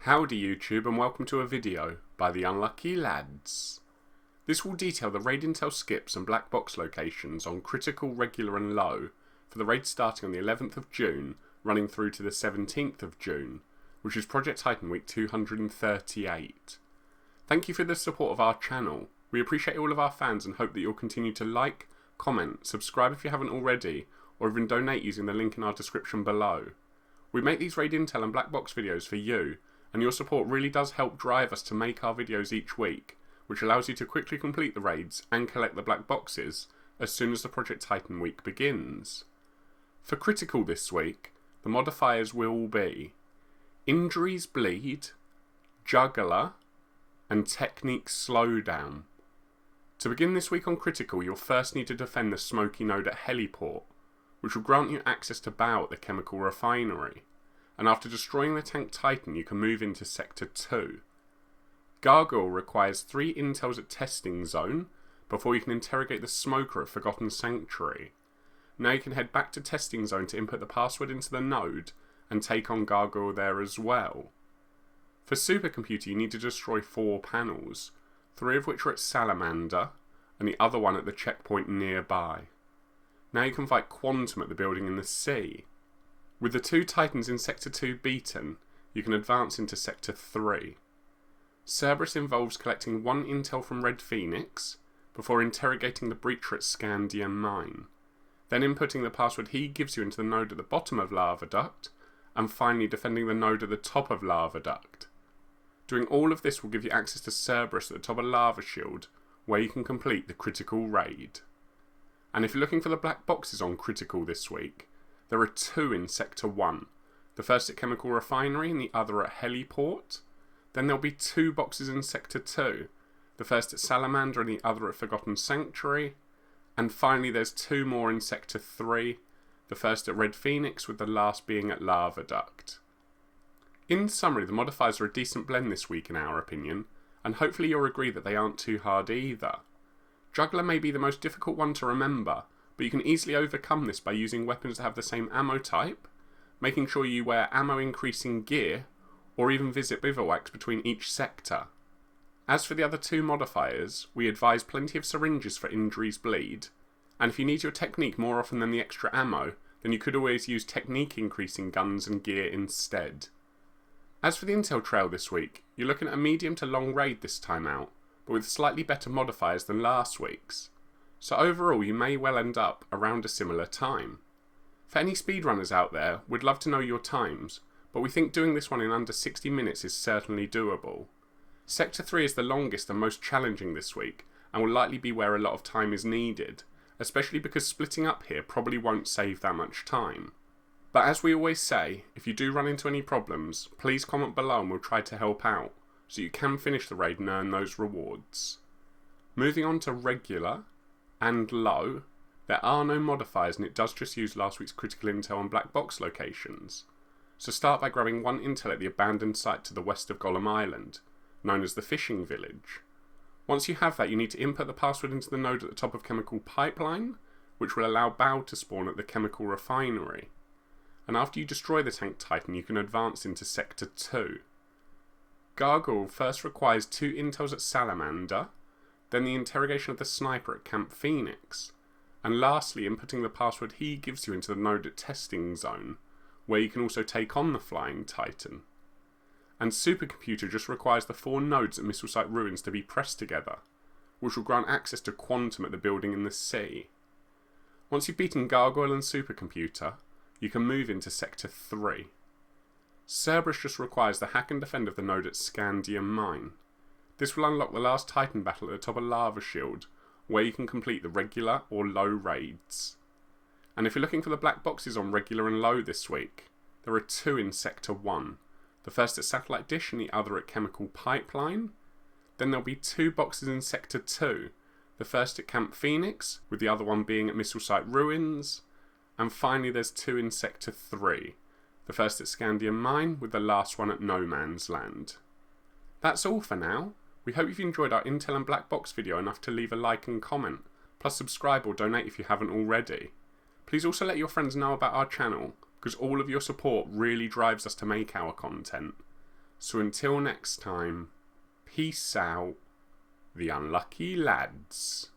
Howdy YouTube and welcome to a video by the Unlucky Lads. This will detail the raid intel skips and black box locations on critical, regular and low for the raid starting on the 11th of June running through to the 17th of June, which is Project Titan week 238. Thank you for the support of our channel. We appreciate all of our fans and hope that you'll continue to like, comment, subscribe if you haven't already, or even donate using the link in our description below. We make these raid intel and black box videos for you, and your support really does help drive us to make our videos each week, which allows you to quickly complete the raids and collect the black boxes as soon as the Project Titan week begins. For critical this week, the modifiers will be Injuries Bleed, Juggler, and Technique Slowdown. To begin this week on critical, you'll first need to defend the smoky node at Heliport, which will grant you access to Baal at the chemical refinery. And after destroying the tank Titan, you can move into Sector 2. Gargoyle requires 3 intels at Testing Zone before you can interrogate the smoker at Forgotten Sanctuary. Now you can head back to Testing Zone to input the password into the node and take on Gargoyle there as well. For Supercomputer you need to destroy 4 panels, 3 of which are at Salamander and the other one at the checkpoint nearby. Now you can fight Quantum at the building in the sea. With the 2 Titans in Sector 2 beaten, you can advance into Sector 3. Cerberus involves collecting 1 intel from Red Phoenix, before interrogating the breacher at Scandium Mine, then inputting the password he gives you into the node at the bottom of Lava Duct, and finally defending the node at the top of Lava Duct. Doing all of this will give you access to Cerberus at the top of Lava Shield, where you can complete the critical raid. And if you're looking for the black boxes on critical this week, there are 2 in Sector 1, the first at Chemical Refinery and the other at Heliport. Then there'll be 2 boxes in Sector 2, the first at Salamander and the other at Forgotten Sanctuary. And finally there's 2 more in Sector 3, the first at Red Phoenix with the last being at Lava Duct. In summary, the modifiers are a decent blend this week in our opinion, and hopefully you'll agree that they aren't too hard either. Juggler may be the most difficult one to remember, but you can easily overcome this by using weapons that have the same ammo type, making sure you wear ammo increasing gear, or even visit bivouacs between each sector. As for the other 2 modifiers, we advise plenty of syringes for Injuries Bleed, and if you need your technique more often than the extra ammo, then you could always use technique increasing guns and gear instead. As for the intel trail this week, you're looking at a medium to long raid this time out, but with slightly better modifiers than last week's. So overall you may well end up around a similar time. For any speedrunners out there, we'd love to know your times, but we think doing this one in under 60 minutes is certainly doable. Sector 3 is the longest and most challenging this week, and will likely be where a lot of time is needed, especially because splitting up here probably won't save that much time. But as we always say, if you do run into any problems, please comment below and we'll try to help out, so you can finish the raid and earn those rewards. Moving on to regular and low, there are no modifiers and it does just use last week's critical intel and black box locations. So start by grabbing 1 intel at the abandoned site to the west of Golem Island, known as the Fishing Village. Once you have that, you need to input the password into the node at the top of Chemical Pipeline, which will allow Baal to spawn at the Chemical Refinery. And after you destroy the tank Titan, you can advance into Sector 2. Gargoyle first requires 2 intels at Salamander, then the interrogation of the sniper at Camp Phoenix, and lastly inputting the password he gives you into the node at Testing Zone, where you can also take on the Flying Titan. And Supercomputer just requires the 4 nodes at Missile Site Ruins to be pressed together, which will grant access to Quantum at the building in the sea. Once you've beaten Gargoyle and Supercomputer, you can move into Sector 3. Cerberus just requires the hack and defend of the node at Scandium Mine. This will unlock the last Titan battle at the top of Lava Shield, where you can complete the regular or low raids. And if you're looking for the black boxes on regular and low this week, there are 2 in Sector 1, the first at Satellite Dish and the other at Chemical Pipeline. Then there'll be 2 boxes in Sector 2, the first at Camp Phoenix, with the other one being at Missile Site Ruins, and finally there's 2 in Sector 3, the first at Scandium Mine with the last one at No Man's Land. That's all for now. We hope you've enjoyed our Intel and Black Box video enough to leave a like and comment, plus subscribe or donate if you haven't already. Please also let your friends know about our channel, because all of your support really drives us to make our content. So until next time, peace out, the unlucky lads.